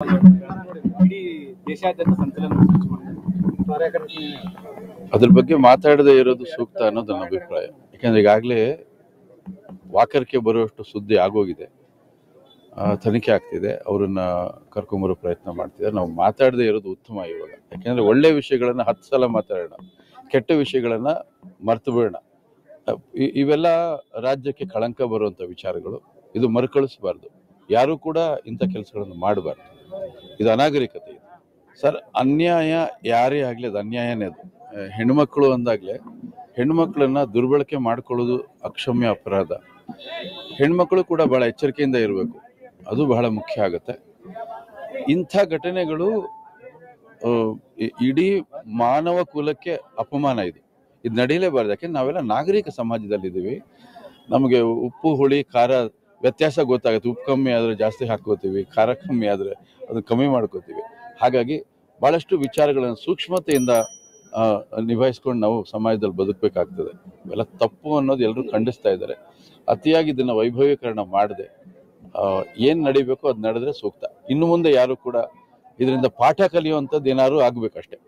ಇಡೀ ದೇಶಾದ್ಯಂತ ಸಂಚಲನ ಸೃಷ್ಟಿ ಮಾಡಿದೆ. ಅದ್ರ ಬಗ್ಗೆ ಮಾತಾಡದೇ ಇರೋದು ಸೂಕ್ತ ಅನ್ನೋದು ನನ್ನ ಅಭಿಪ್ರಾಯ. ಯಾಕಂದ್ರೆ ಈಗಾಗಲೇ ವಾಕರ್ಕೆ ಬರುವಷ್ಟು ಸುದ್ದಿ ಆಗೋಗಿದೆ, ತನಿಖೆ ಆಗ್ತಿದೆ, ಅವರನ್ನ ಕರ್ಕೊಂಬರೋ ಪ್ರಯತ್ನ ಮಾಡ್ತಿದ್ದಾರೆ. ನಾವು ಮಾತಾಡದೇ ಇರೋದು ಉತ್ತಮ ಇವಾಗ. ಯಾಕೆಂದ್ರೆ ಒಳ್ಳೆ ವಿಷಯಗಳನ್ನ 10 ಸಲ ಮಾತಾಡೋಣ, ಕೆಟ್ಟ ವಿಷಯಗಳನ್ನ ಮರ್ತು ಬಿಡೋಣ. ಇವೆಲ್ಲ ರಾಜ್ಯಕ್ಕೆ ಕಳಂಕ ಬರುವಂತ ವಿಚಾರಗಳು. ಇದು ಮರುಕಳಿಸಬಾರ್ದು. ಯಾರು ಕೂಡ ಇಂಥ ಕೆಲಸಗಳನ್ನು ಮಾಡಬಾರ್ದು. ಇದು ಅನಾಗರಿಕತೆ. ಇದು ಸರ್, ಅನ್ಯಾಯ ಯಾರೇ ಆಗಲಿ ಅದು ಅನ್ಯಾಯನೇ. ಅದು ಹೆಣ್ಮಕ್ಳು ಅಂದಾಗಲೇ ಹೆಣ್ಮಕ್ಳನ್ನ ದುರ್ಬಳಕೆ ಮಾಡ್ಕೊಳ್ಳೋದು ಅಕ್ಷಮ್ಯ ಅಪರಾಧ. ಹೆಣ್ಮಕ್ಳು ಕೂಡ ಬಹಳ ಎಚ್ಚರಿಕೆಯಿಂದ ಇರಬೇಕು, ಅದು ಬಹಳ ಮುಖ್ಯ ಆಗುತ್ತೆ. ಇಂಥ ಘಟನೆಗಳು ಇಡೀ ಮಾನವ ಕುಲಕ್ಕೆ ಅಪಮಾನ. ಇದು ನಡೀಲೇಬಾರ್ದು. ಯಾಕೆಂದ್ರೆ ನಾವೆಲ್ಲ ನಾಗರಿಕ ಸಮಾಜದಲ್ಲಿದ್ದೀವಿ. ನಮಗೆ ಉಪ್ಪು ಹುಳಿ ಖಾರ ವ್ಯತ್ಯಾಸ ಗೊತ್ತಾಗುತ್ತೆ. ಉಪ್ಪು ಕಮ್ಮಿ ಆದರೆ ಜಾಸ್ತಿ ಹಾಕೋತೀವಿ, ಖಾರ ಕಮ್ಮಿ ಆದರೆ ಅದನ್ನು ಕಮ್ಮಿ ಮಾಡ್ಕೋತೀವಿ. ಹಾಗಾಗಿ ಭಾಳಷ್ಟು ವಿಚಾರಗಳನ್ನು ಸೂಕ್ಷ್ಮತೆಯಿಂದ ನಿಭಾಯಿಸ್ಕೊಂಡು ನಾವು ಸಮಾಜದಲ್ಲಿ ಬದುಕಬೇಕಾಗ್ತದೆ. ಇವೆಲ್ಲ ತಪ್ಪು ಅನ್ನೋದು ಎಲ್ಲರೂ ಖಂಡಿಸ್ತಾ ಇದ್ದಾರೆ. ಅತಿಯಾಗಿ ಇದನ್ನು ವೈಭವೀಕರಣ ಮಾಡದೆ ಏನು ನಡಿಬೇಕು ಅದು ನಡೆದ್ರೆ ಸೂಕ್ತ. ಇನ್ನು ಮುಂದೆ ಯಾರು ಕೂಡ ಇದರಿಂದ ಪಾಠ ಕಲಿಯುವಂಥದ್ದು ಏನಾದ್ರು ಆಗಬೇಕಷ್ಟೆ.